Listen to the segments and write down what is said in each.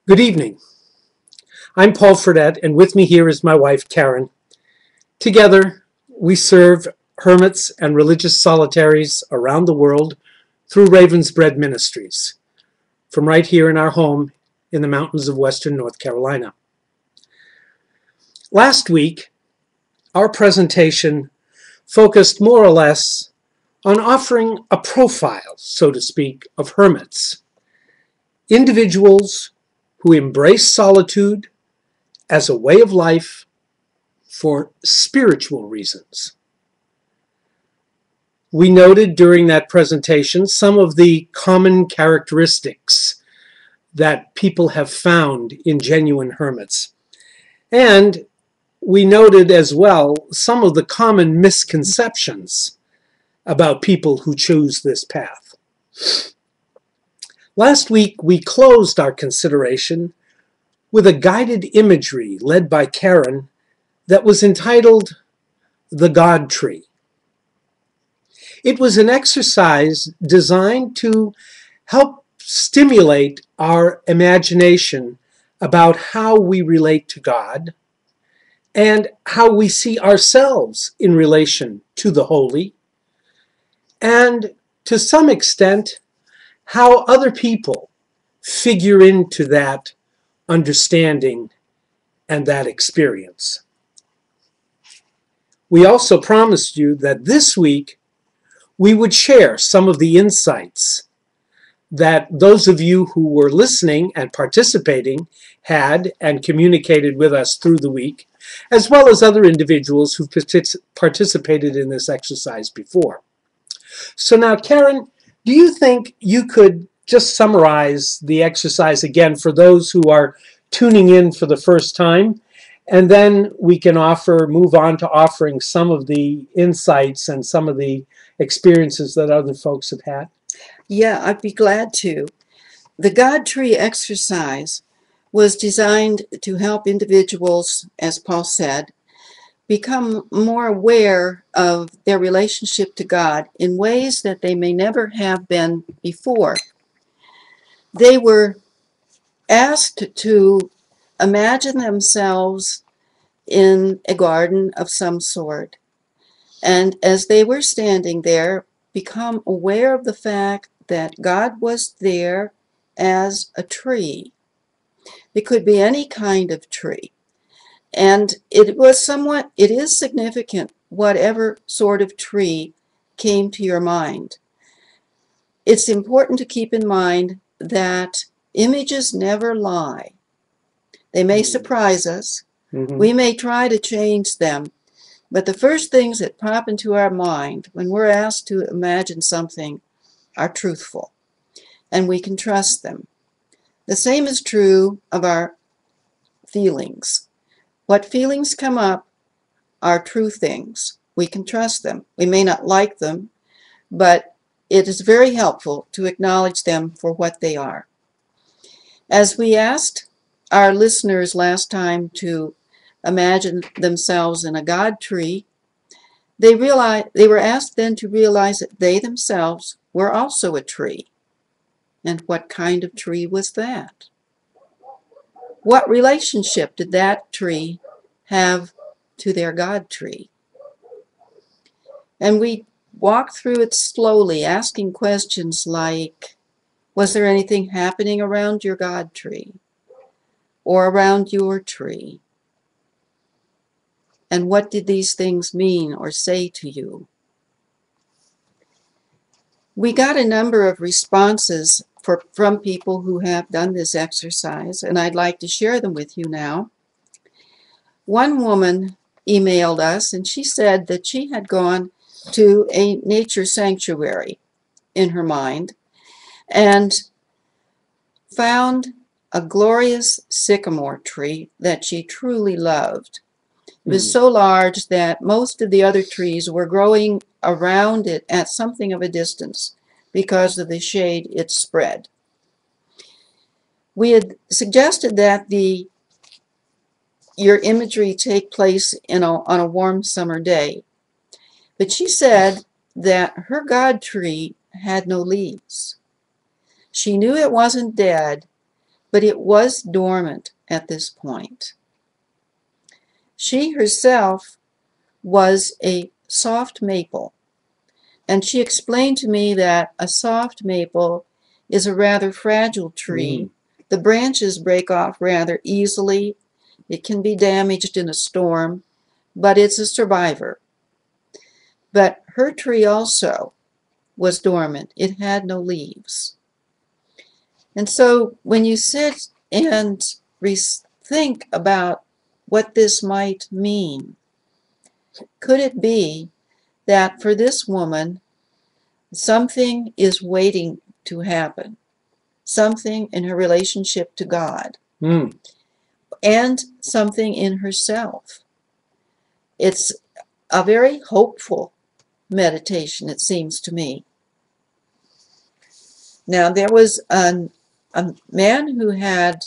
Good evening. I'm Paul Fredette, and with me here is my wife, Karen. Together, we serve hermits and religious solitaries around the world through Raven's Bread Ministries, from right here in our home in the mountains of western North Carolina. Last week, our presentation focused more or less on offering a profile, so to speak, of hermits, individuals who embrace solitude as a way of life for spiritual reasons. We noted during that presentation some of the common characteristics that people have found in genuine hermits. And we noted as well some of the common misconceptions about people who choose this path. Last week, we closed our consideration with a guided imagery led by Karen that was entitled The God Tree. It was an exercise designed to help stimulate our imagination about how we relate to God and how we see ourselves in relation to the holy, and to some extent, how other people figure into that understanding and that experience. We also promised you that this week we would share some of the insights that those of you who were listening and participating had and communicated with us through the week, as well as other individuals who participated in this exercise before. So now, Karen, do you think you could just summarize the exercise again for those who are tuning in for the first time? And then we can move on to offering some of the insights and some of the experiences that other folks have had. Yeah, I'd be glad to. The God Tree exercise was designed to help individuals, as Paul said, become more aware of their relationship to God in ways that they may never have been before. They were asked to imagine themselves in a garden of some sort, and as they were standing there, become aware of the fact that God was there as a tree. It could be any kind of tree. And it is significant whatever sort of tree came to your mind. It's important to keep in mind that images never lie. They may surprise us. We may try to change them, but the first things that pop into our mind when we're asked to imagine something are truthful, and we can trust them. The same is true of our feelings. What feelings come up are true things. We can trust them. We may not like them, but it is very helpful to acknowledge them for what they are. As we asked our listeners last time to imagine themselves in a God tree, they were asked then to realize that they themselves were also a tree. And what kind of tree was that? What relationship did that tree have to their God tree? And we walked through it slowly, asking questions like, was there anything happening around your God tree or around your tree? And what did these things mean or say to you? We got a number of responses from people who have done this exercise, and I'd like to share them with you now. One woman emailed us, and she said that she had gone to a nature sanctuary in her mind and found a glorious sycamore tree that she truly loved. It was so large that most of the other trees were growing around it at something of a distance because of the shade it spread. We had suggested that your imagery take place on a warm summer day, but she said that her God tree had no leaves. She knew it wasn't dead, but it was dormant at this point. She herself was a soft maple, and she explained to me that a soft maple is a rather fragile tree. The branches break off rather easily. It can be damaged in a storm, but it's a survivor. But her tree also was dormant. It had no leaves. And so when you sit and think about what this might mean, could it be that for this woman, something is waiting to happen, something in her relationship to God, and something in herself? It's a very hopeful meditation, it seems to me. Now, there was a man who had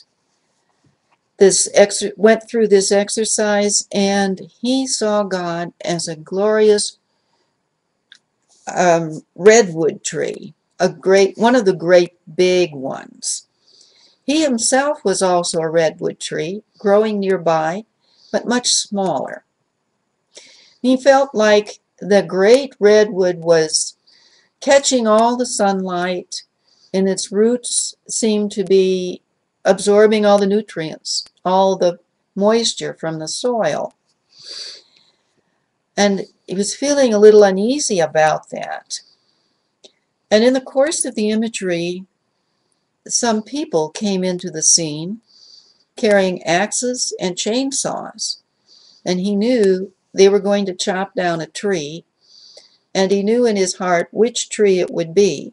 went through this exercise, and he saw God as a glorious redwood tree, one of the great big ones. He himself was also a redwood tree growing nearby, but much smaller. He felt like the great redwood was catching all the sunlight, and its roots seemed to be absorbing all the nutrients, all the moisture from the soil. And he was feeling a little uneasy about that. And in the course of the imagery, some people came into the scene carrying axes and chainsaws, and he knew they were going to chop down a tree, and he knew in his heart which tree it would be,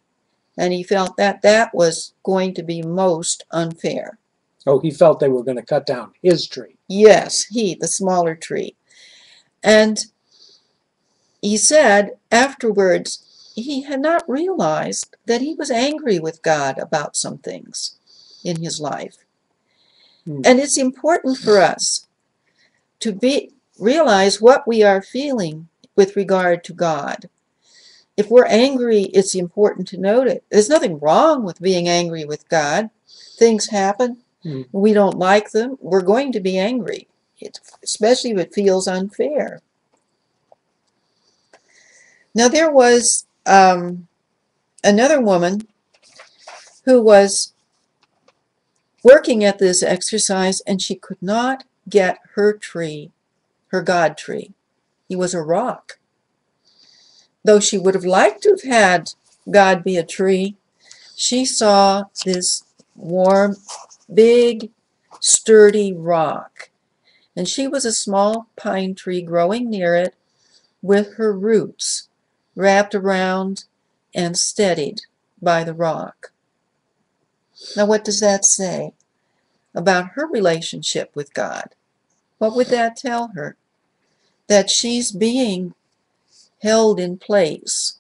and he felt that that was going to be most unfair. Oh, he felt they were going to cut down his tree. Yes, the smaller tree. And he said afterwards he had not realized that he was angry with God about some things in his life. And it's important for us to realize what we are feeling with regard to God. If we're angry, it's important to note it. There's nothing wrong with being angry with God. Things happen. We don't like them. We're going to be angry, especially if it feels unfair. Now, there was another woman who was working at this exercise, and she could not get her tree, her God tree. He was a rock. Though she would have liked to have had God be a tree, she saw this warm, big, sturdy rock. And she was a small pine tree growing near it with her roots wrapped around and steadied by the rock. Now, what does that say about her relationship with God? What would that tell her? That she's being held in place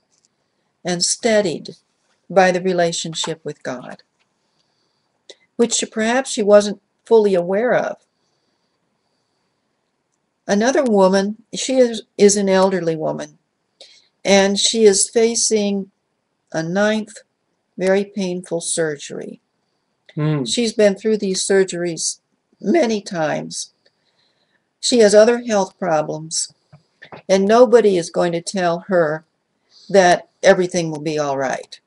and steadied by the relationship with God, which perhaps she wasn't fully aware of. Another woman, she is an elderly woman, and she is facing a 9th very painful surgery. She's been through these surgeries many times. She has other health problems, and nobody is going to tell her that everything will be all right.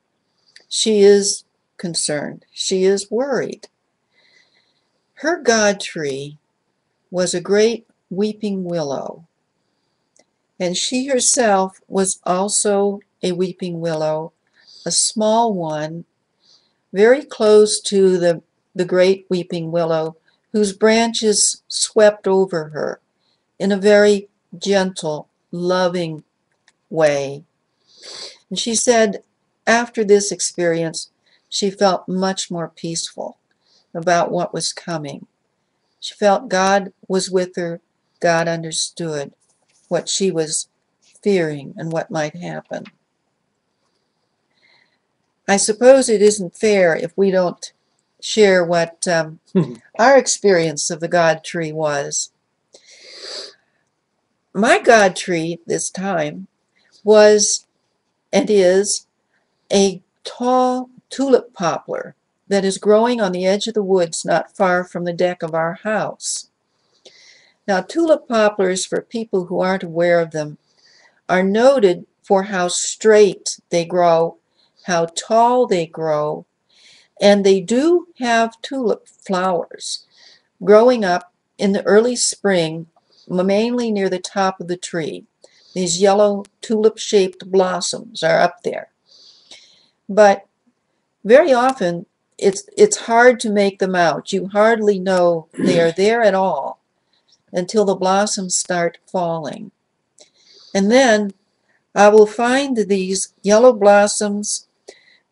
She is concerned. She is worried. Her God tree was a great weeping willow, and she herself was also a weeping willow, a small one, very close to the great weeping willow, whose branches swept over her in a very gentle, loving way. And she said after this experience, she felt much more peaceful about what was coming. She felt God was with her. God understood what she was fearing and what might happen. I suppose it isn't fair if we don't share what our experience of the God tree was. My God tree this time was and is a tall tulip poplar, that is growing on the edge of the woods not far from the deck of our house. Now, tulip poplars, for people who aren't aware of them, are noted for how straight they grow, how tall they grow, and they do have tulip flowers growing up in the early spring, mainly near the top of the tree. These yellow tulip-shaped blossoms are up there. But very often, it's hard to make them out. You hardly know they are there at all until the blossoms start falling. And then I will find these yellow blossoms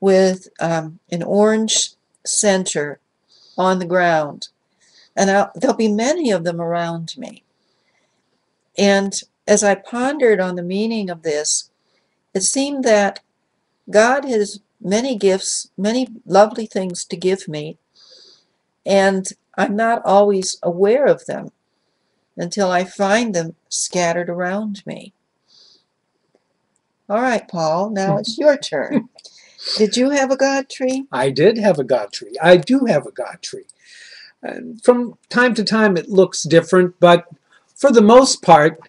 with an orange center on the ground. And there'll be many of them around me. And as I pondered on the meaning of this, it seemed that God has many gifts, many lovely things to give me, and I'm not always aware of them until I find them scattered around me. All right, Paul, now it's your turn. Did you have a God tree? I did have a God tree. I do have a God tree. From time to time it looks different, but for the most part,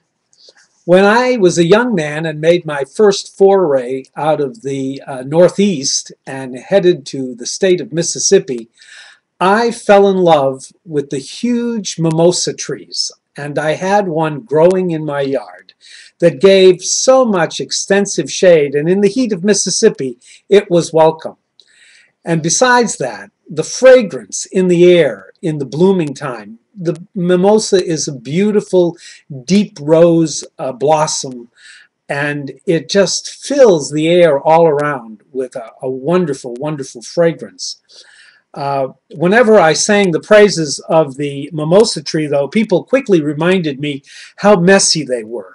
when I was a young man and made my first foray out of the Northeast and headed to the state of Mississippi, I fell in love with the huge mimosa trees, and I had one growing in my yard that gave so much extensive shade, and in the heat of Mississippi, it was welcome. And besides that, the fragrance in the air in the blooming time. The mimosa is a beautiful deep rose blossom, and it just fills the air all around with a wonderful, wonderful fragrance. Whenever I sang the praises of the mimosa tree, though, people quickly reminded me how messy they were.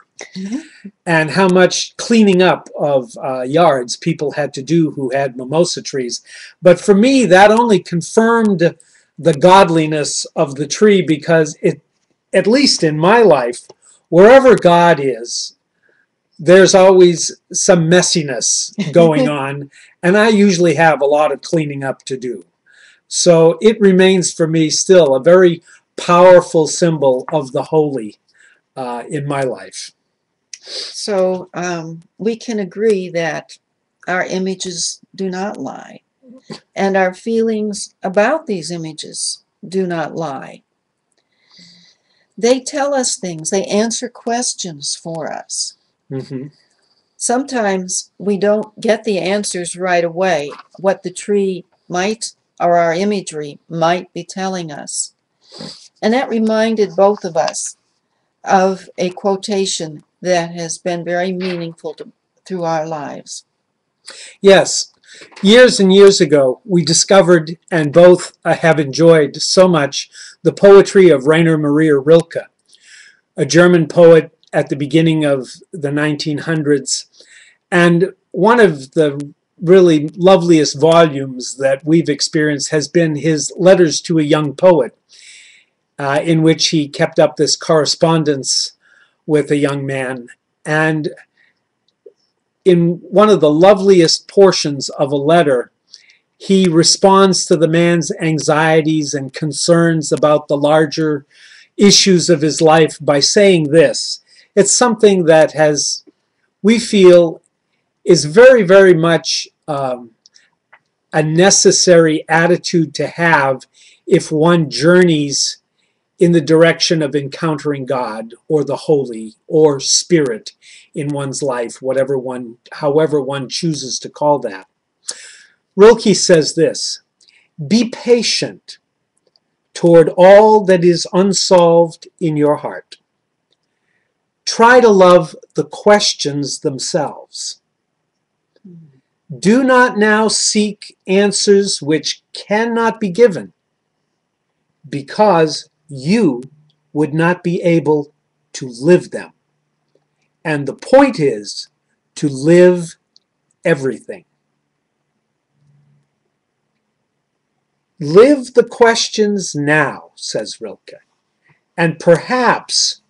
And how much cleaning up of yards people had to do who had mimosa trees. But for me, that only confirmed the godliness of the tree, because it, at least in my life, wherever God is, there's always some messiness going on, and I usually have a lot of cleaning up to do. So it remains for me still a very powerful symbol of the holy in my life. So we can agree that our images do not lie, and our feelings about these images do not lie. They tell us things. They answer questions for us. Mm-hmm. Sometimes we don't get the answers right away, what the tree might, or our imagery might be telling us. And that reminded both of us of a quotation that has been very meaningful through our lives. Yes, years and years ago, we discovered and both have enjoyed so much the poetry of Rainer Maria Rilke, a German poet at the beginning of the 1900s. And one of the really loveliest volumes that we've experienced has been his Letters to a Young Poet, in which he kept up this correspondence with a young man. And in one of the loveliest portions of a letter, he responds to the man's anxieties and concerns about the larger issues of his life by saying this. It's something that we feel is very, very much a necessary attitude to have if one journeys in the direction of encountering God or the holy or spirit in one's life, however one chooses to call that. Rilke says this: "Be patient toward all that is unsolved in your heart. Try to love the questions themselves. Do not now seek answers which cannot be given, because you would not be able to live them. And the point is to live everything." Live the questions now, says Rilke, and perhaps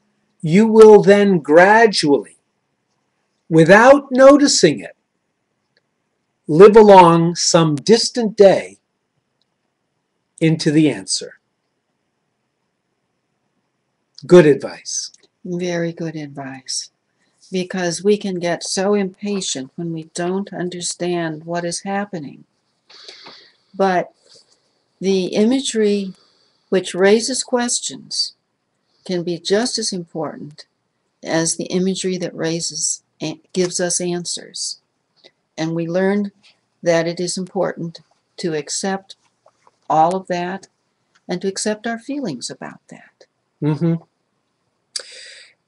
you will then gradually, without noticing it, live along some distant day into the answer. Good advice. Very good advice. Because we can get so impatient when we don't understand what is happening. But the imagery which raises questions can be just as important as the imagery that gives us answers. And we learned that it is important to accept all of that and to accept our feelings about that. Mm-hmm.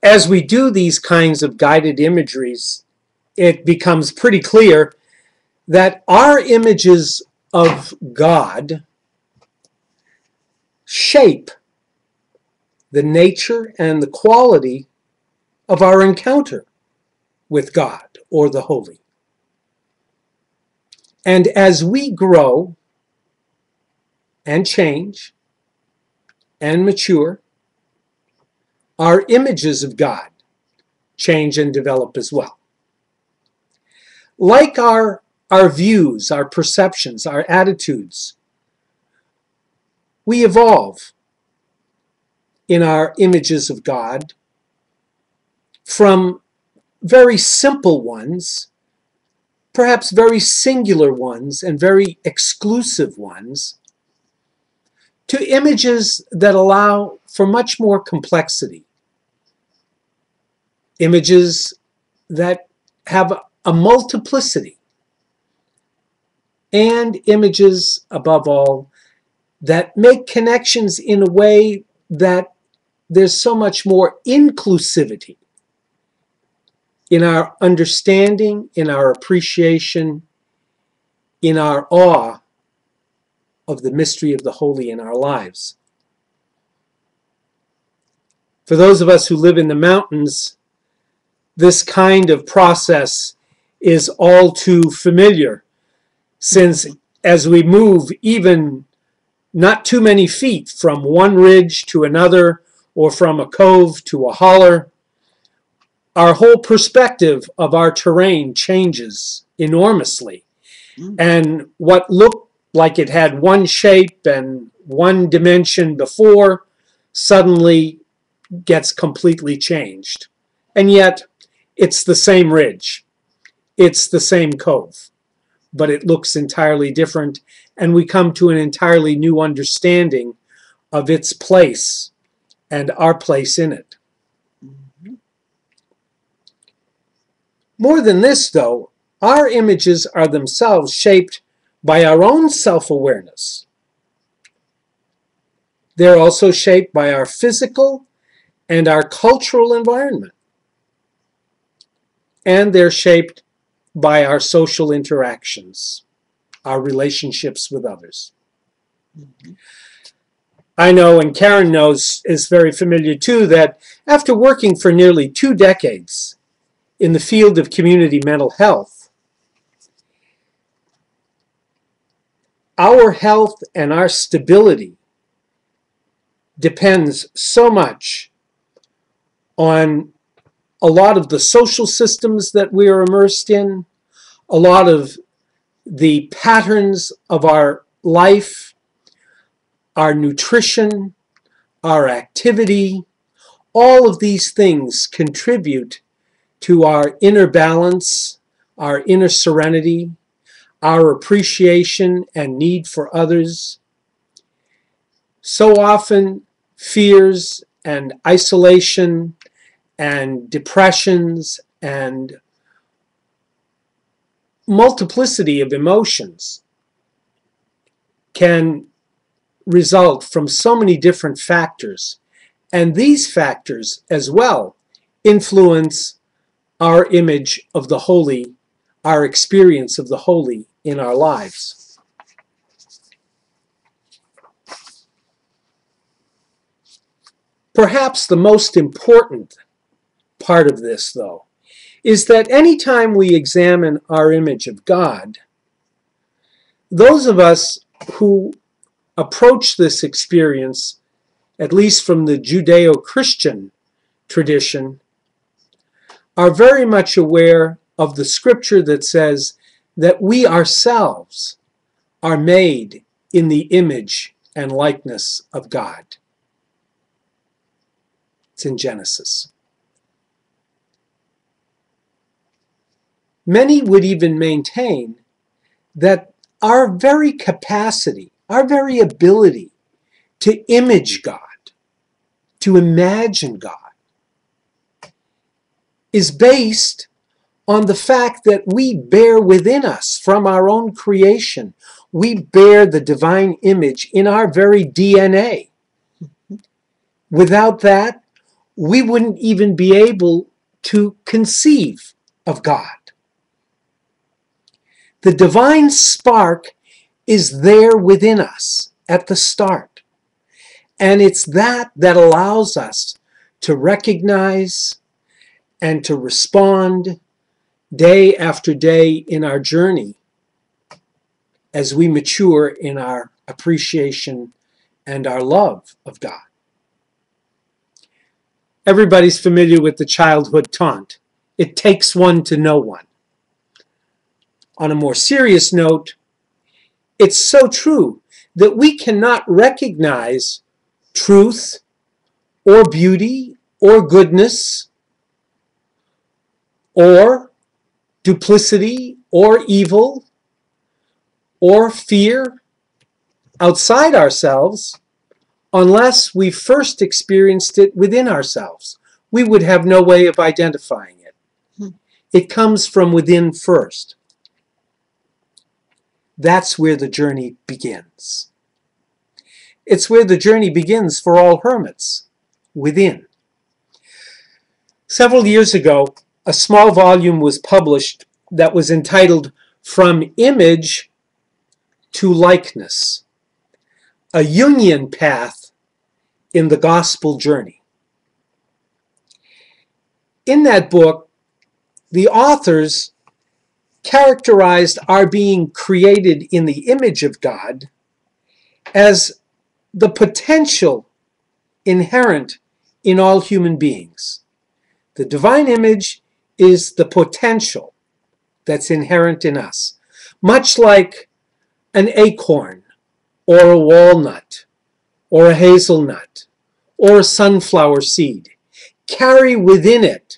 As we do these kinds of guided imageries, it becomes pretty clear that our images of God shape the nature and the quality of our encounter with God or the holy. And as we grow and change and mature, our images of God change and develop as well. Like our views, our perceptions, our attitudes, we evolve in our images of God from very simple ones, perhaps very singular ones and very exclusive ones, to images that allow for much more complexity. Images that have a multiplicity, and images, above all, that make connections in a way that there's so much more inclusivity in our understanding, in our appreciation, in our awe of the mystery of the holy in our lives. For those of us who live in the mountains, this kind of process is all too familiar, since as we move even not too many feet from one ridge to another, or from a cove to a holler, our whole perspective of our terrain changes enormously. And what looked like it had one shape and one dimension before suddenly gets completely changed. And yet, it's the same ridge. It's the same cove. But it looks entirely different, and we come to an entirely new understanding of its place and our place in it. More than this, though, our images are themselves shaped by our own self-awareness. They're also shaped by our physical and our cultural environment. And they're shaped by our social interactions, our relationships with others. I know, and Karen knows, is very familiar too, that after working for nearly 2 decades in the field of community mental health, our health and our stability depends so much on a lot of the social systems that we are immersed in, a lot of the patterns of our life, our nutrition, our activity. All of these things contribute to our inner balance, our inner serenity, our appreciation and need for others. So often, fears and isolation and depressions and multiplicity of emotions can result from so many different factors. And these factors as well influence our image of the holy, our experience of the holy in our lives. Perhaps the most important part of this, though, is that anytime we examine our image of God, those of us who approach this experience, at least from the Judeo-Christian tradition, are very much aware of the scripture that says that we ourselves are made in the image and likeness of God. It's in Genesis. Many would even maintain that our very capacity, our very ability to image God, to imagine God, is based on the fact that we bear within us from our own creation. We bear the divine image in our very DNA. Without that, we wouldn't even be able to conceive of God. The divine spark is there within us at the start. And it's that that allows us to recognize and to respond day after day in our journey as we mature in our appreciation and our love of God. Everybody's familiar with the childhood taunt, "It takes one to know one." On a more serious note, it's so true that we cannot recognize truth or beauty or goodness or duplicity or evil or fear outside ourselves unless we first experienced it within ourselves. We would have no way of identifying it. It comes from within first. That's where the journey begins. It's where the journey begins for all hermits, within. Several years ago, a small volume was published that was entitled From Image to Likeness, a Jungian path in the gospel journey. In that book, the authors characterized our being created in the image of God as the potential inherent in all human beings. The divine image is the potential that's inherent in us, much like an acorn or a walnut or a hazelnut or a sunflower seed carry within it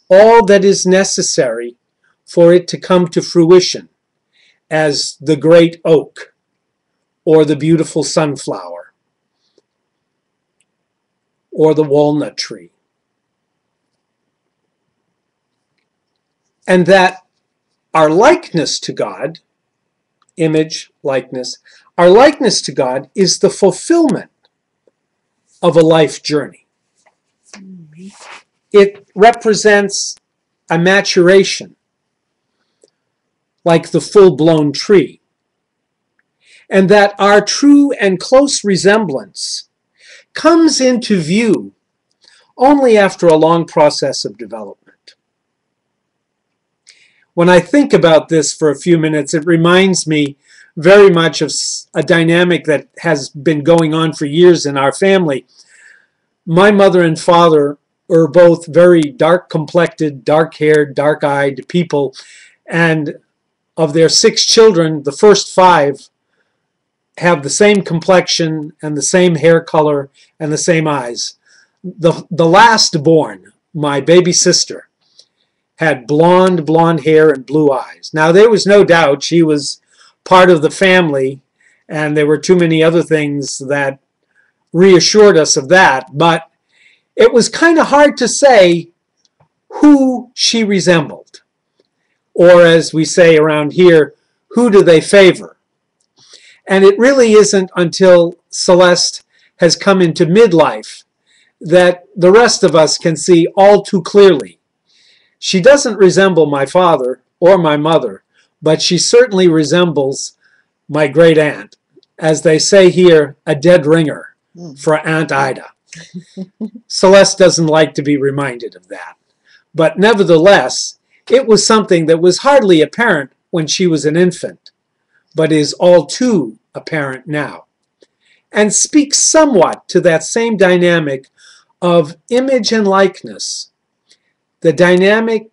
all that is necessary for it to come to fruition as the great oak or the beautiful sunflower or the walnut tree. And that our likeness to God, image, likeness, our likeness to God is the fulfillment of a life journey. It represents a maturation, like the full-blown tree, and that our true and close resemblance comes into view only after a long process of development. When I think about this for a few minutes, it reminds me very much of a dynamic that has been going on for years in our family. My mother and father were both very dark-complected, dark-haired, dark-eyed people, and of their 6 children, the first 5 have the same complexion and the same hair color and the same eyes. The last born, my baby sister, had blonde hair and blue eyes. Now, there was no doubt she was part of the family, and there were too many other things that reassured us of that, but it was kind of hard to say who she resembled. Or as we say around here, who do they favor? And it really isn't until Celeste has come into midlife that the rest of us can see all too clearly. She doesn't resemble my father or my mother, but she certainly resembles my great aunt. As they say here, a dead ringer for Aunt Ida. Celeste doesn't like to be reminded of that. But nevertheless, it was something that was hardly apparent when she was an infant, but is all too apparent now, and speaks somewhat to that same dynamic of image and likeness, the dynamic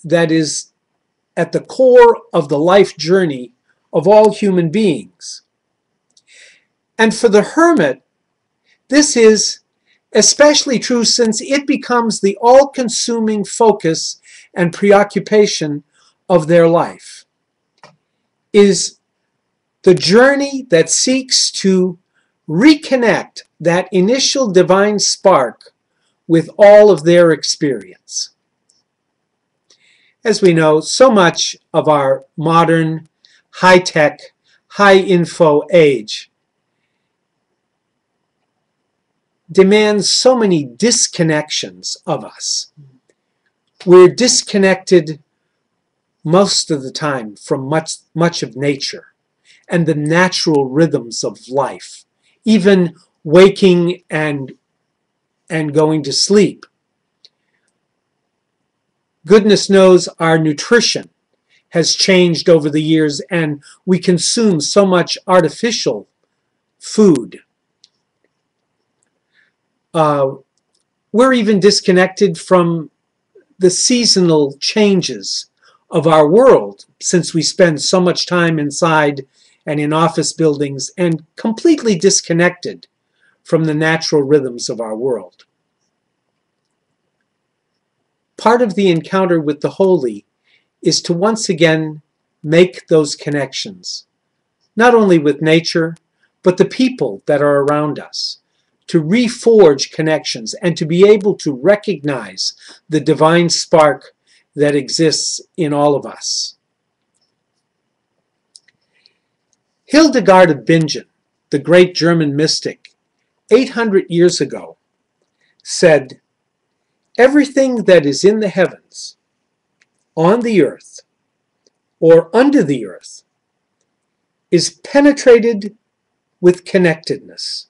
that is at the core of the life journey of all human beings. And for the hermit, this is especially true since it becomes the all-consuming focus and preoccupation of their life. Is the journey that seeks to reconnect that initial divine spark with all of their experience. As we know, so much of our modern, high-tech, high-info age demands so many disconnections of us. We're disconnected most of the time from much of nature and the natural rhythms of life, even waking and going to sleep. Goodness knows our nutrition has changed over the years, and we consume so much artificial food. We're even disconnected from the seasonal changes of our world, since we spend so much time inside and in office buildings, and completely disconnected from the natural rhythms of our world. Part of the encounter with the holy is to once again make those connections, not only with nature, but the people that are around us, to reforge connections and to be able to recognize the divine spark that exists in all of us. Hildegard of Bingen, the great German mystic, 800 years ago, said, "Everything that is in the heavens, on the earth, or under the earth, is penetrated with connectedness,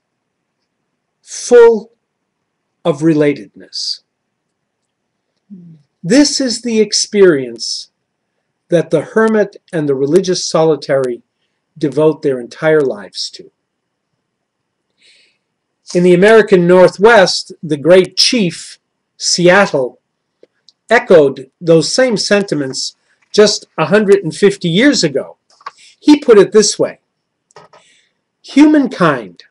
full of relatedness." This is the experience that the hermit and the religious solitary devote their entire lives to. In the American Northwest, the great chief, Seattle, echoed those same sentiments just 150 years ago. He put it this way: "Humankind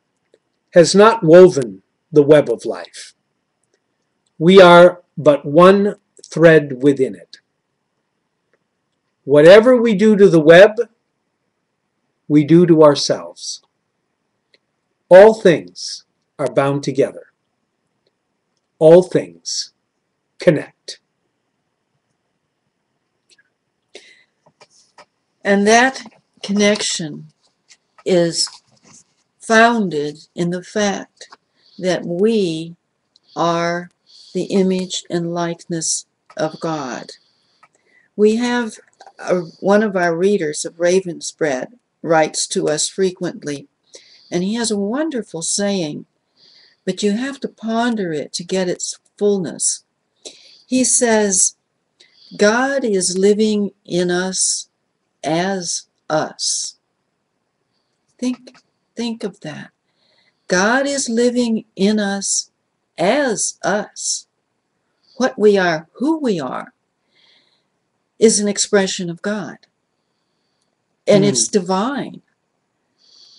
has not woven the web of life. We are but one thread within it. Whatever we do to the web, we do to ourselves. All things are bound together. All things connect." And that connection is founded in the fact that we are the image and likeness of God. We have one of our readers of Ravensbread writes to us frequently, and he has a wonderful saying, but you have to ponder it to get its fullness. He says, "God is living in us as us." Think of that. God is living in us as us. What we are, who we are, is an expression of God. And it's divine.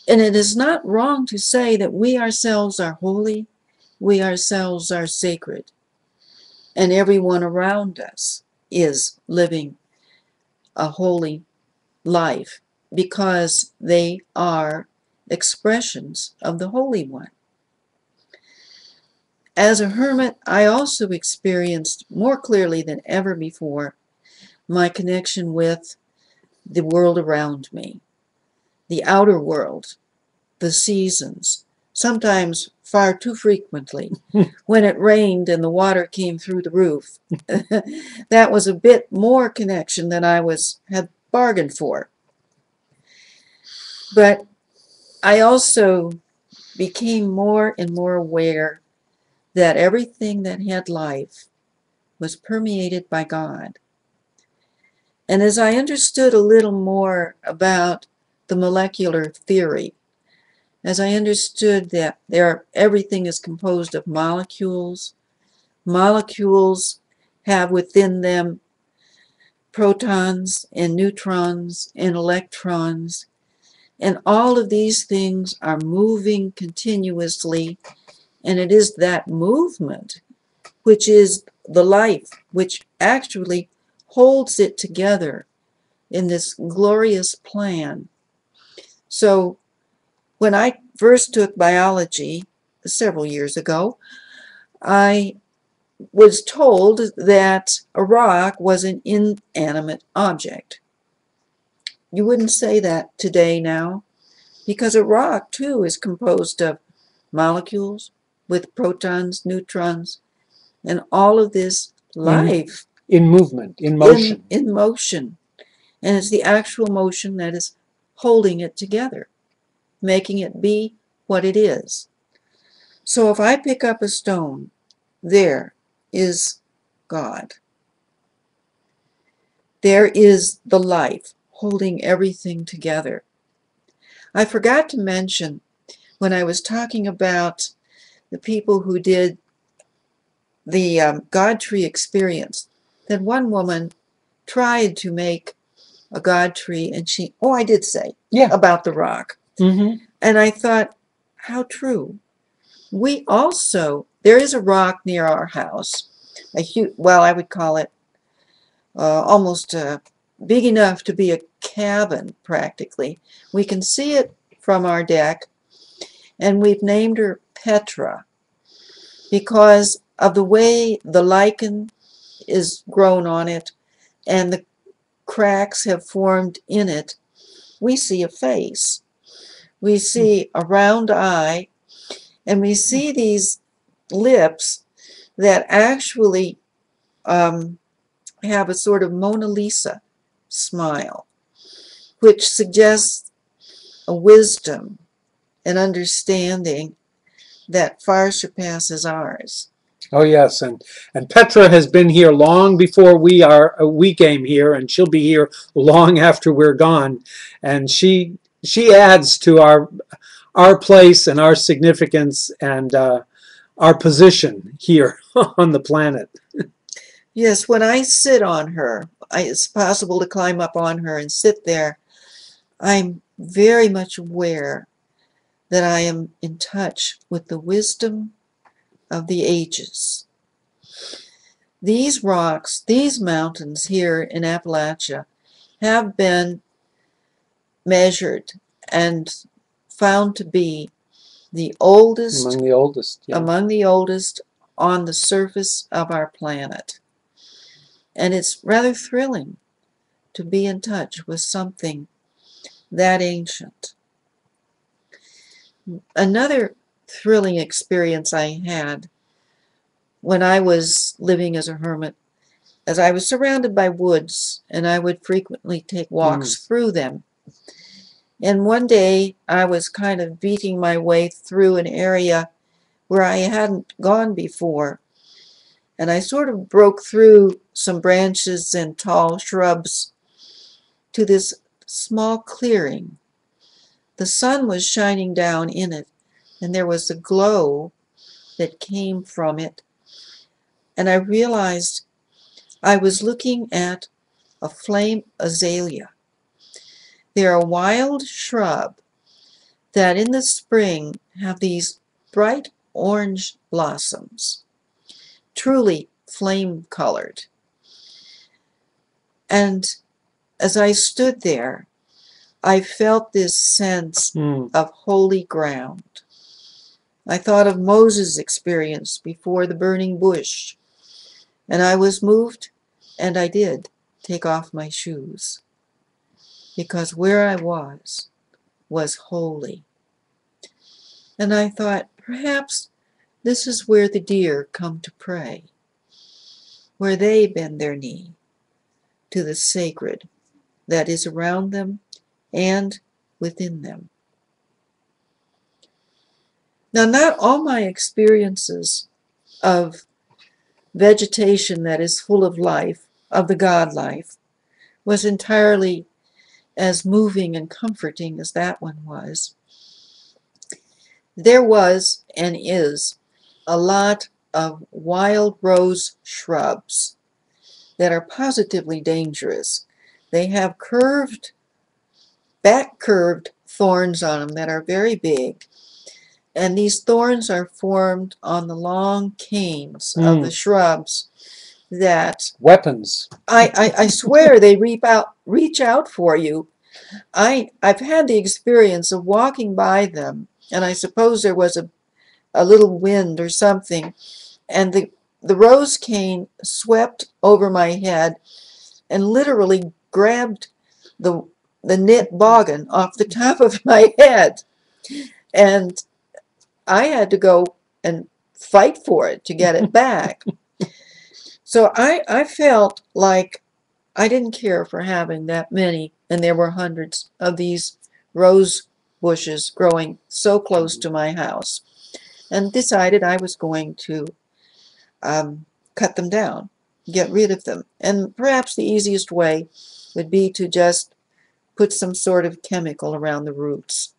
And it is not wrong to say that we ourselves are holy, we ourselves are sacred, and everyone around us is living a holy life because they are expressions of the Holy One. As a hermit, I also experienced more clearly than ever before my connection with the world around me, the outer world, the seasons, sometimes far too frequently. When it rained and the water came through the roof, that was a bit more connection than I had bargained for. But I also became more and more aware that everything that had life was permeated by God. And as I understood a little more about the molecular theory, as I understood that everything is composed of molecules, molecules have within them protons and neutrons and electrons, And all of these things are moving continuously, and it is that movement which is the life, which actually holds it together in this glorious plan. So when I first took biology several years ago, I was told that a rock was an inanimate object. You wouldn't say that today now, because a rock too is composed of molecules with protons, neutrons, and all of this life in movement, in motion. In motion. And it's the actual motion that is holding it together, making it be what it is. So if I pick up a stone, there is God. There is the life holding everything together. I forgot to mention when I was talking about the people who did the God tree experience that one woman tried to make a God tree, and I did say about the rock. Mm-hmm. And I thought, how true. We also, there is a rock near our house, a huge, well, I would call it almost big enough to be a cabin practically. We can see it from our deck, and we've named her Petra because of the way the lichen is grown on it and the cracks have formed in it. We see a face. We see a round eye, and we see these lips that actually have a sort of Mona Lisa smile, which suggests a wisdom and understanding that far surpasses ours. Oh yes, and Petra has been here long before we came here, and she'll be here long after we're gone, and she adds to our place and our significance and our position here on the planet. Yes, when I sit on her, it's possible to climb up on her and sit there. I'm very much aware that I am in touch with the wisdom of the ages. These rocks, these mountains here in Appalachia have been measured and found to be the oldest among the oldest on the surface of our planet. And it's rather thrilling to be in touch with something that ancient. Another thrilling experience I had when I was living as a hermit, as I was surrounded by woods, and I would frequently take walks through them. And one day I was kind of beating my way through an area where I hadn't gone before. And I sort of broke through some branches and tall shrubs to this small clearing. The sun was shining down in it, and there was a glow that came from it. And I realized I was looking at a flame azalea. They're a wild shrub that in the spring have these bright orange blossoms, truly flame-colored. And as I stood there, I felt this sense of holy ground. I thought of Moses' experience before the burning bush, and I was moved, and I did take off my shoes, because where I was holy. And I thought, perhaps this is where the deer come to pray, where they bend their knee to the sacred that is around them and within them. Now, not all my experiences of vegetation that is full of life, of the God life, was entirely as moving and comforting as that one was. There was and is a lot of wild rose shrubs that are positively dangerous. They have back-curved thorns on them that are very big. And these thorns are formed on the long canes of the shrubs that Weapons. I swear they reach out for you. I've had the experience of walking by them, and I suppose there was a little wind or something, and the rose cane swept over my head and literally grabbed the knit boggin off the top of my head. And I had to go and fight for it to get it back. So I felt like I didn't care for having that many, and there were hundreds of these rose bushes growing so close to my house, and decided I was going to cut them down, get rid of them. And perhaps the easiest way would be to just put some sort of chemical around the roots.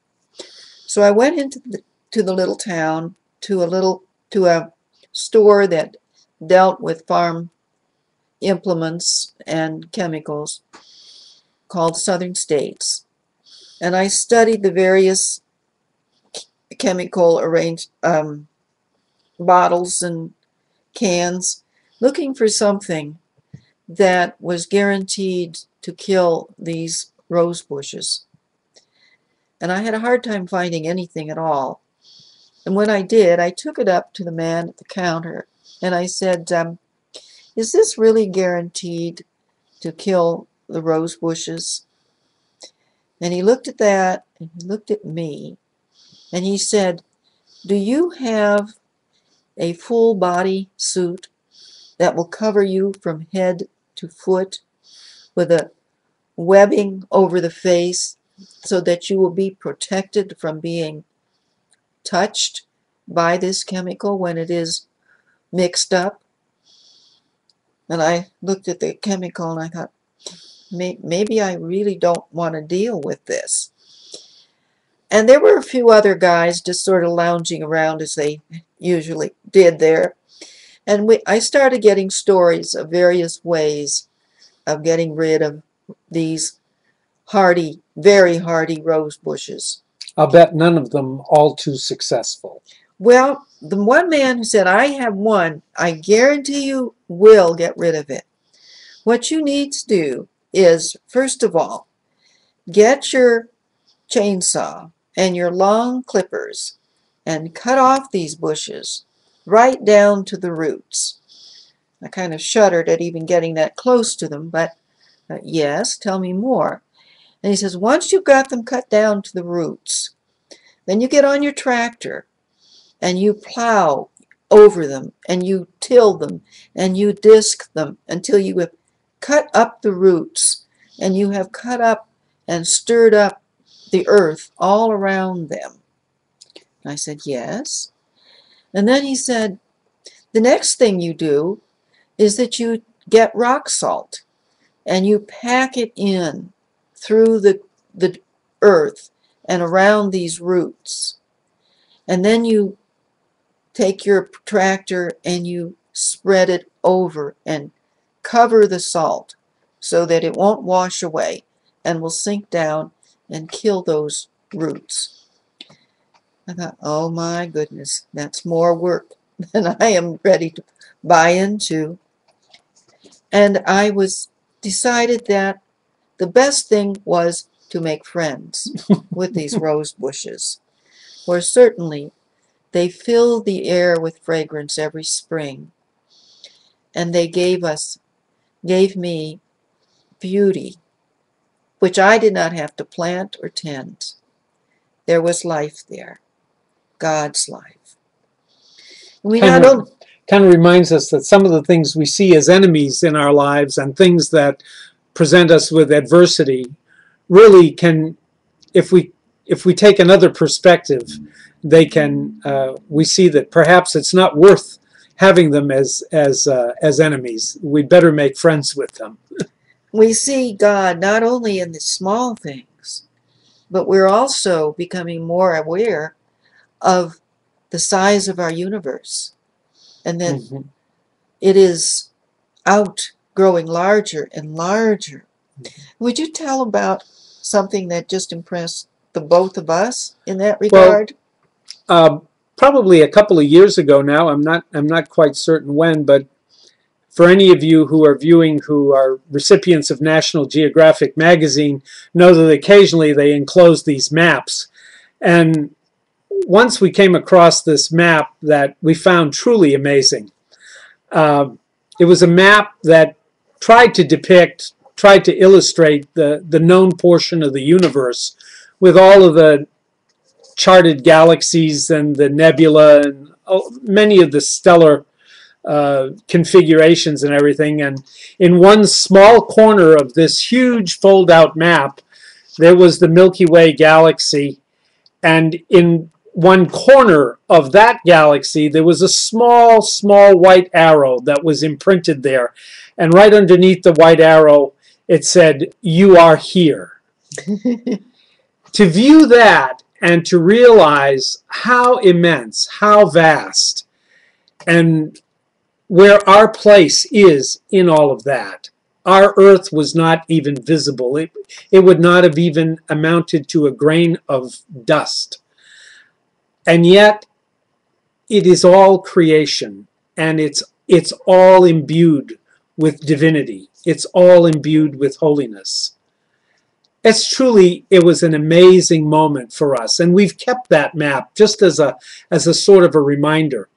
So I went into the little town, to a store that dealt with farm implements and chemicals, called Southern States, and I studied the various chemical arranged bottles and cans, looking for something that was guaranteed to kill these rose bushes. And I had a hard time finding anything at all. And when I did, I took it up to the man at the counter and I said, is this really guaranteed to kill the rose bushes? And he looked at that, and he looked at me, and he said, do you have a full body suit that will cover you from head to foot with a webbing over the face so that you will be protected from being touched by this chemical when it is mixed up? And I looked at the chemical and I thought, maybe I really don't want to deal with this. And there were a few other guys just sort of lounging around as they usually did there. And I started getting stories of various ways of getting rid of these hardy, very hardy rose bushes. I'll bet none of them all too successful. Well, the one man who said, I have one, I guarantee you will get rid of it. What you need to do is, first of all, get your chainsaw and your long clippers and cut off these bushes right down to the roots. I kind of shuddered at even getting that close to them, but yes, tell me more. And he says, once you've got them cut down to the roots, then you get on your tractor and you plow over them and you till them and you disc them until you have cut up the roots and you have cut up and stirred up the earth all around them. I said, yes. And then he said, the next thing you do is that you get rock salt and you pack it in through the earth and around these roots. And then you take your tractor and you spread it over and cover the salt so that it won't wash away and will sink down and kill those roots. I thought, oh my goodness, that's more work than I am ready to buy into. And I decided that the best thing was to make friends with these rose bushes, for certainly they fill the air with fragrance every spring, and they gave me beauty, which I did not have to plant or tend. There was life there, God's life. We not only kind of reminds us that some of the things we see as enemies in our lives and things that present us with adversity really can, if we take another perspective, they can, we see that perhaps it's not worth having them as enemies. We'd better make friends with them. We see God not only in the small things, but we're also becoming more aware of the size of our universe, and that it is growing larger and larger. Would you tell about something that just impressed the both of us in that Well, regard? probably a couple of years ago now. I'm not quite certain when, but for any of you who are viewing who are recipients of National Geographic magazine, know that occasionally they enclose these maps. And once we came across this map that we found truly amazing. It was a map that tried to illustrate the known portion of the universe with all of the charted galaxies and the nebula and many of the stellar configurations and everything. And in one small corner of this huge fold-out map, there was the Milky Way galaxy. And in one corner of that galaxy, there was a small, small white arrow that was imprinted there. And right underneath the white arrow, it said, "You are here." To view that and to realize how immense, how vast, and where our place is in all of that. Our earth was not even visible. It would not have even amounted to a grain of dust. And yet, it is all creation, and it's all imbued with divinity. It's all imbued with holiness. It was an amazing moment for us, and we've kept that map just as a sort of a reminder.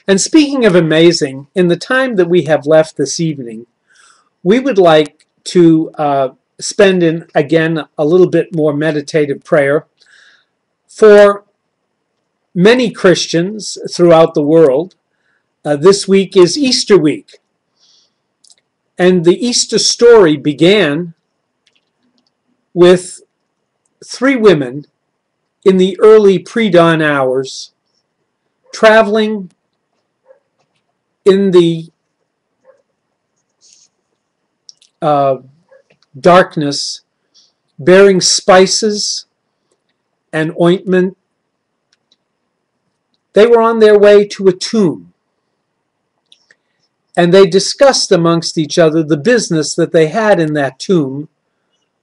And speaking of amazing, in the time that we have left this evening, we would like to spend in, again, a little bit more meditative prayer for many Christians throughout the world. This week is Easter week. And the Easter story began with 3 women in the early pre-dawn hours traveling in the darkness, bearing spices and ointment. They were on their way to a tomb, and they discussed amongst each other the business that they had in that tomb,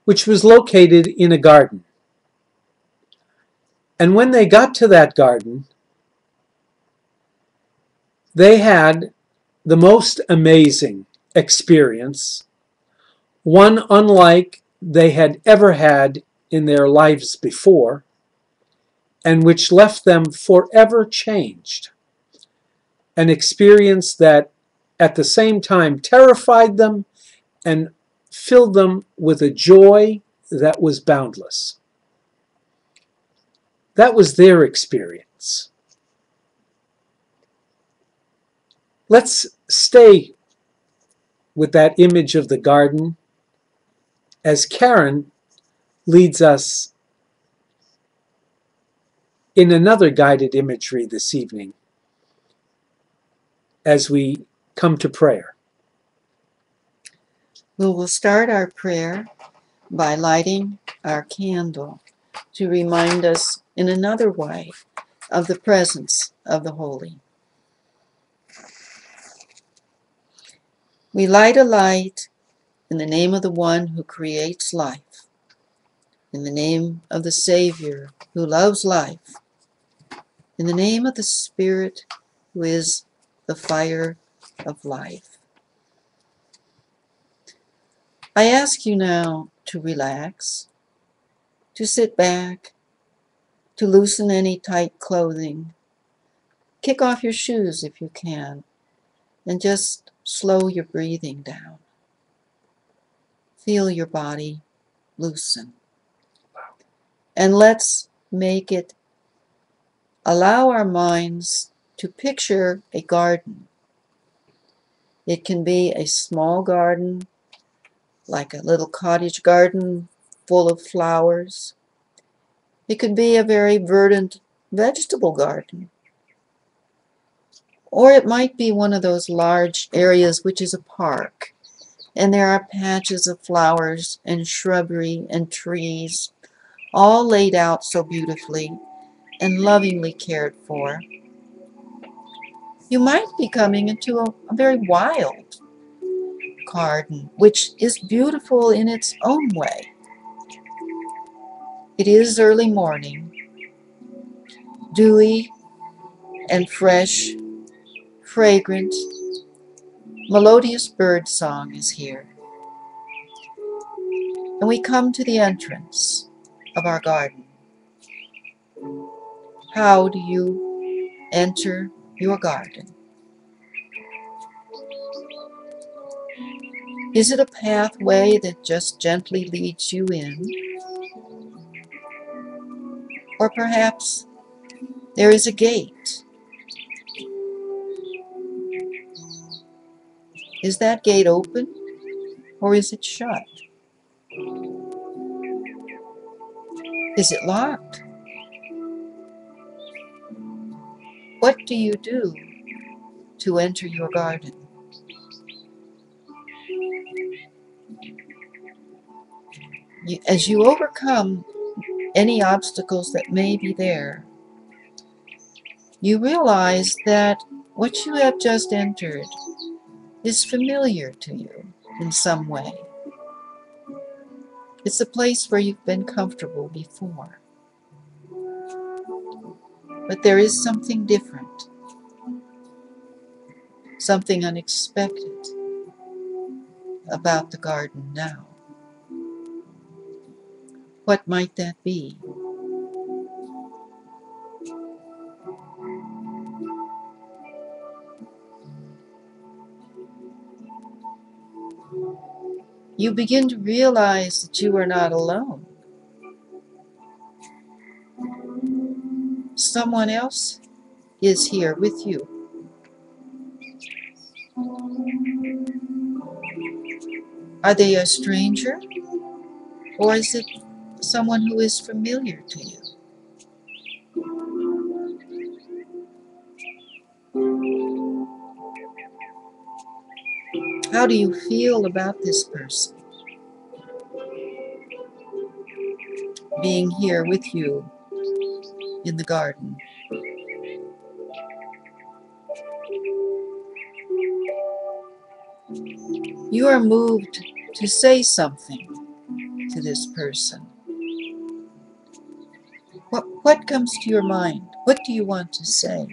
which was located in a garden. And when they got to that garden, they had the most amazing experience, one unlike they had ever had in their lives before, and which left them forever changed. An experience that at the same time terrified them and filled them with a joy that was boundless. That was their experience. Let's stay with that image of the garden as Karen leads us in another guided imagery this evening as we come to prayer. We will start our prayer by lighting our candle to remind us in another way of the presence of the Holy. We light a light in the name of the one who creates life, in the name of the Savior who loves life, in the name of the Spirit who is the fire of life. I ask you now to relax, to sit back, to loosen any tight clothing, kick off your shoes if you can, and just slow your breathing down. Feel your body loosen. And let's make it allow our minds to picture a garden. It can be a small garden, like a little cottage garden full of flowers. It could be a very verdant vegetable garden. Or it might be one of those large areas which is a park, and there are patches of flowers and shrubbery and trees, all laid out so beautifully and lovingly cared for. You might be coming into a very wild garden, which is beautiful in its own way. It is early morning, dewy and fresh, fragrant, melodious bird song is here. And we come to the entrance of our garden. How do you enter your garden? Is it a pathway that just gently leads you in? Or perhaps there is a gate. Is that gate open or is it shut? Is it locked? What do you do to enter your garden? As you overcome any obstacles that may be there, you realize that what you have just entered is familiar to you in some way. It's a place where you've been comfortable before. But there is something different, something unexpected about the garden now. What might that be? You begin to realize that you are not alone. Someone else is here with you. Are they a stranger, or is it someone who is familiar to you? How do you feel about this person being here with you in the garden? You are moved to say something to this person. What comes to your mind? What do you want to say?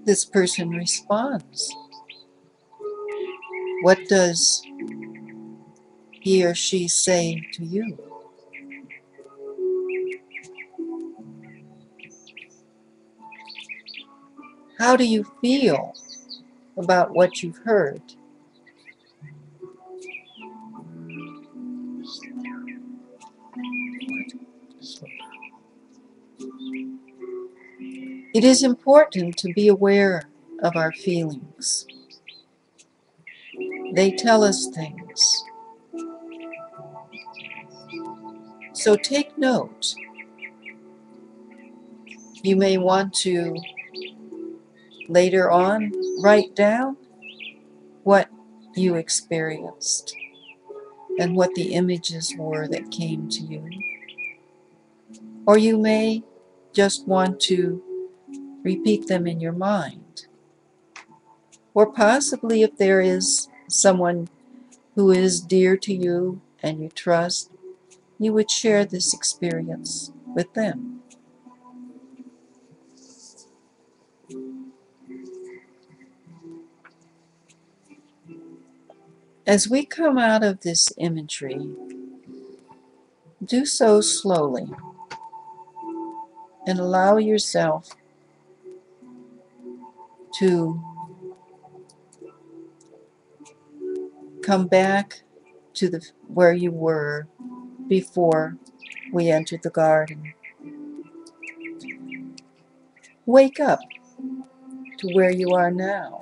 This person responds. What does he or she say to you? How do you feel about what you've heard? It is important to be aware of our feelings. They tell us things. So take note. You may want to later on write down what you experienced and what the images were that came to you. Or you may just want to repeat them in your mind. Or possibly if there is someone who is dear to you and you trust, you would share this experience with them. As we come out of this imagery, do so slowly and allow yourself to come back to where you were before we entered the garden. Wake up to where you are now.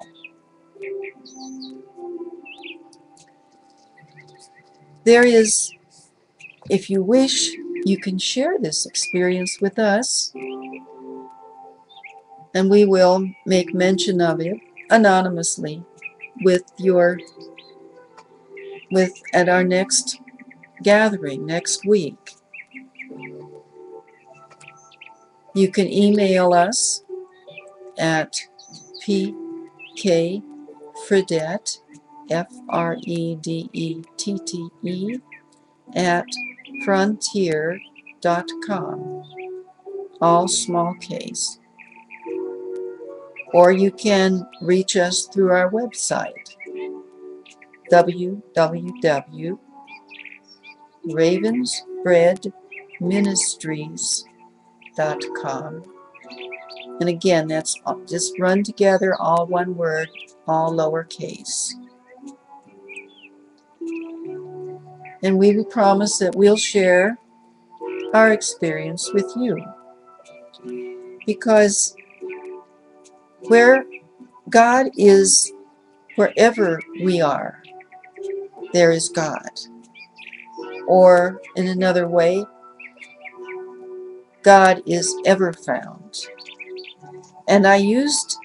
There is, if you wish, you can share this experience with us, and we will make mention of it anonymously at our next gathering next week. You can email us at pk Fredette, F-R-E-D-E-T-T-E, at frontier.com, all small case. Or you can reach us through our website, www.ravensbreadministries.com. And again, that's just run together, all one word, all lowercase. And we will promise that we'll share our experience with you. Because where God is, wherever we are, there is God. Or in another way, God is ever found. And I used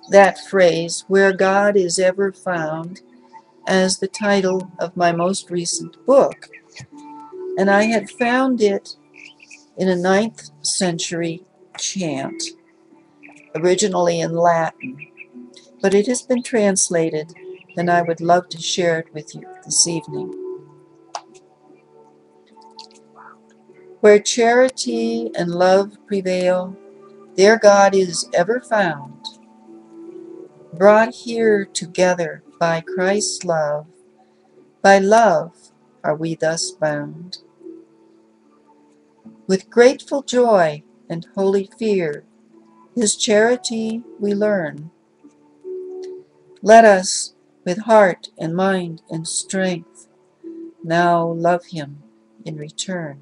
that phrase, where God is ever found, as the title of my most recent book. And I had found it in a 9th century chant, originally in Latin, but it has been translated, and I would love to share it with you this evening. Where charity and love prevail, there God is ever found. Brought here together by Christ's love, by love are we thus bound. With grateful joy and holy fear, His charity we learn. Let us, with heart and mind and strength, now love Him in return.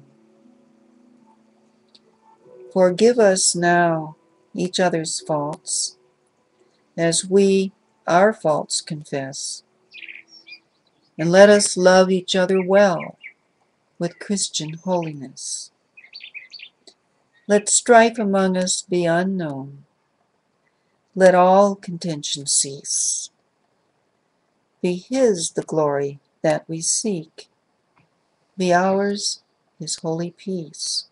Forgive us now each other's faults, as we our faults confess. And let us love each other well with Christian holiness. Let strife among us be unknown. Let all contention cease. Be His the glory that we seek. Be ours His holy peace.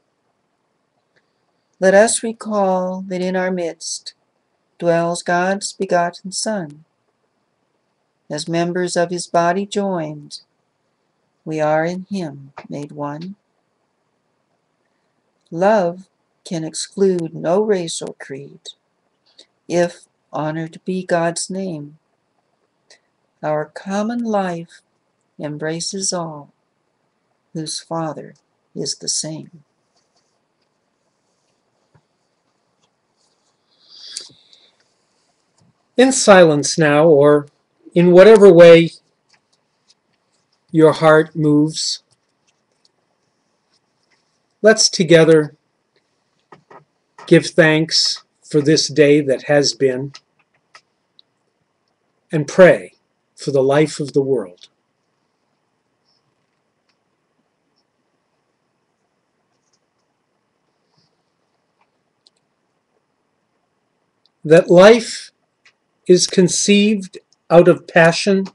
Let us recall that in our midst dwells God's begotten Son. As members of His body joined, we are in Him made one. Love can exclude no race or creed, if honored be God's name. Our common life embraces all, whose Father is the same. In silence now, or in whatever way your heart moves, let's together give thanks for this day that has been and pray for the life of the world. That life is conceived out of passion,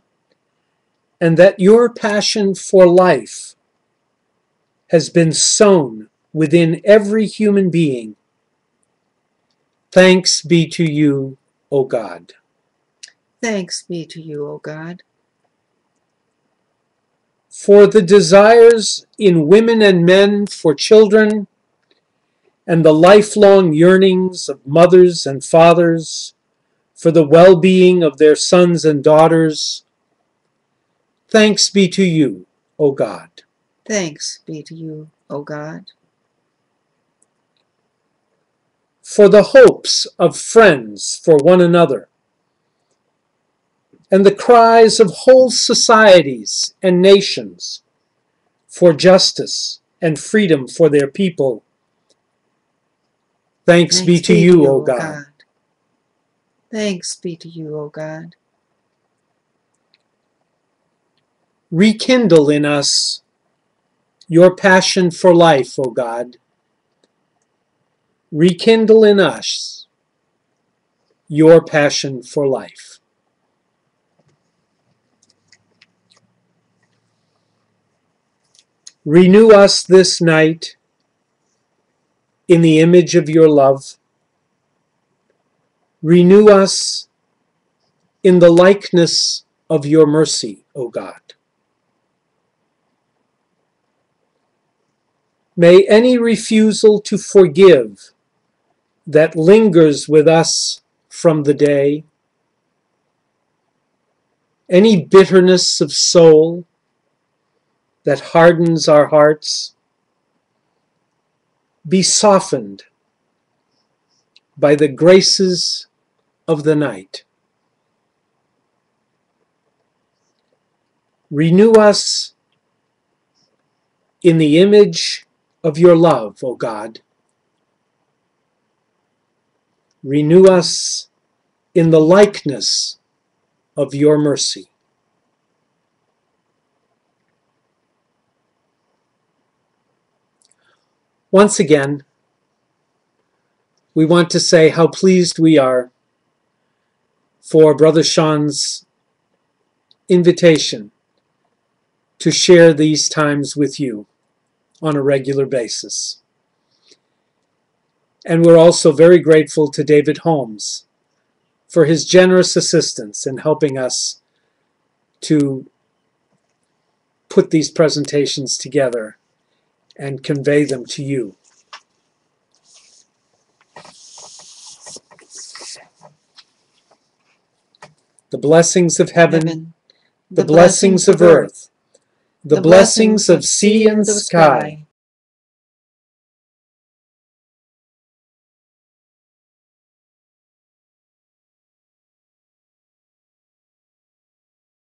and that your passion for life has been sown within every human being. Thanks be to you, O God. Thanks be to you, O God. For the desires in women and men for children, and the lifelong yearnings of mothers and fathers for the well-being of their sons and daughters, thanks be to you, O God. Thanks be to you, O God. For the hopes of friends for one another, and the cries of whole societies and nations for justice and freedom for their people, thanks be to you, O God. Thanks be to you, O God. Rekindle in us your passion for life, O God. Rekindle in us your passion for life. Renew us this night in the image of your love. Renew us in the likeness of your mercy, O God. May any refusal to forgive that lingers with us from the day, any bitterness of soul that hardens our hearts, be softened by the graces of the night. Renew us in the image of your love, O God. Renew us in the likeness of your mercy. Once again, we want to say how pleased we are for Brother Sean's invitation to share these times with you on a regular basis. And we're also very grateful to David Holmes for his generous assistance in helping us to put these presentations together and convey them to you. The blessings of heaven, the blessings of earth, the blessings of sea and sky,